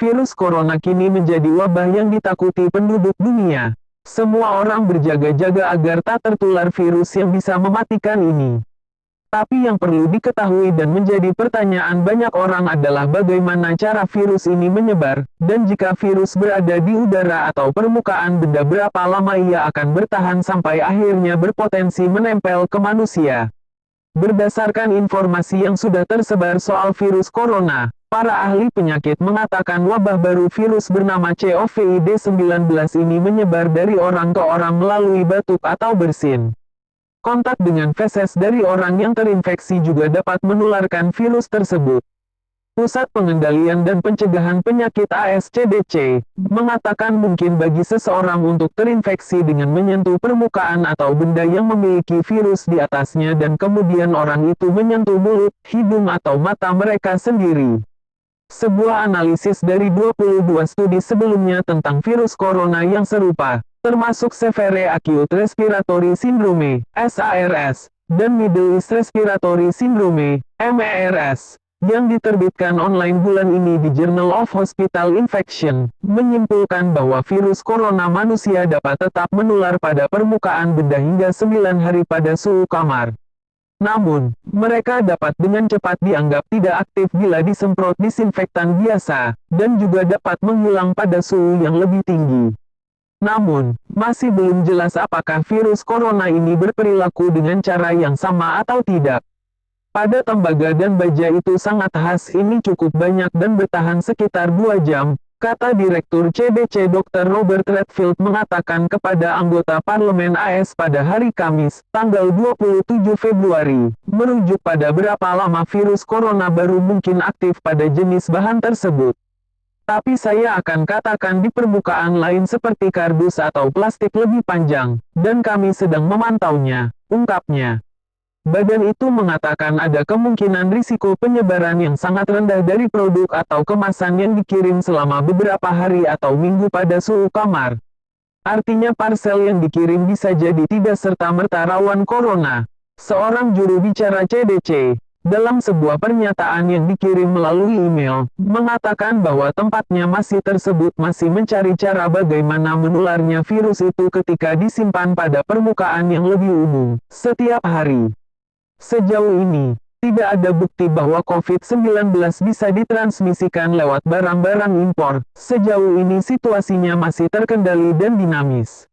Virus corona kini menjadi wabah yang ditakuti penduduk dunia. Semua orang berjaga-jaga agar tak tertular virus yang bisa mematikan ini. Tapi yang perlu diketahui dan menjadi pertanyaan banyak orang adalah bagaimana cara virus ini menyebar, dan jika virus berada di udara atau permukaan benda berapa lama ia akan bertahan sampai akhirnya berpotensi menempel ke manusia. Berdasarkan informasi yang sudah tersebar soal virus corona, para ahli penyakit mengatakan wabah baru virus bernama COVID-19 ini menyebar dari orang ke orang melalui batuk atau bersin. Kontak dengan feses dari orang yang terinfeksi juga dapat menularkan virus tersebut. Pusat Pengendalian dan Pencegahan Penyakit ASCDC mengatakan mungkin bagi seseorang untuk terinfeksi dengan menyentuh permukaan atau benda yang memiliki virus di atasnya dan kemudian orang itu menyentuh mulut, hidung atau mata mereka sendiri. Sebuah analisis dari 22 studi sebelumnya tentang virus corona yang serupa, termasuk Severe Acute Respiratory Syndrome, SARS, dan Middle East Respiratory Syndrome, MERS, yang diterbitkan online bulan ini di Journal of Hospital Infection, menyimpulkan bahwa virus corona manusia dapat tetap menular pada permukaan benda hingga 9 hari pada suhu kamar. Namun, mereka dapat dengan cepat dianggap tidak aktif bila disemprot disinfektan biasa, dan juga dapat menghilang pada suhu yang lebih tinggi. Namun, masih belum jelas apakah virus corona ini berperilaku dengan cara yang sama atau tidak. Pada tembaga dan baja itu sangat khas ini cukup banyak dan bertahan sekitar 2 jam, kata Direktur CDC Dr. Robert Redfield mengatakan kepada anggota Parlemen AS pada hari Kamis, tanggal 27 Februari, merujuk pada berapa lama virus corona baru mungkin aktif pada jenis bahan tersebut. Tapi saya akan katakan di permukaan lain seperti kardus atau plastik lebih panjang, dan kami sedang memantaunya, ungkapnya. Badan itu mengatakan ada kemungkinan risiko penyebaran yang sangat rendah dari produk atau kemasan yang dikirim selama beberapa hari atau minggu pada suhu kamar. Artinya parsel yang dikirim bisa jadi tidak serta-merta rawan corona. Seorang juru bicara CDC, dalam sebuah pernyataan yang dikirim melalui email, mengatakan bahwa tempatnya tersebut masih mencari cara bagaimana menularnya virus itu ketika disimpan pada permukaan yang lebih umum, setiap hari. Sejauh ini, tidak ada bukti bahwa COVID-19 bisa ditransmisikan lewat barang-barang impor. Sejauh ini situasinya masih terkendali dan dinamis.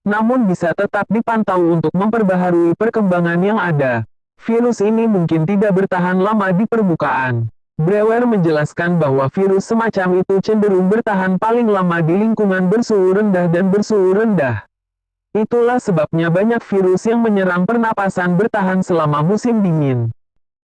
Namun bisa tetap dipantau untuk memperbaharui perkembangan yang ada. Virus ini mungkin tidak bertahan lama di permukaan. Brewer menjelaskan bahwa virus semacam itu cenderung bertahan paling lama di lingkungan bersuhu rendah dan bersuhu rendah. Itulah sebabnya banyak virus yang menyerang pernapasan bertahan selama musim dingin.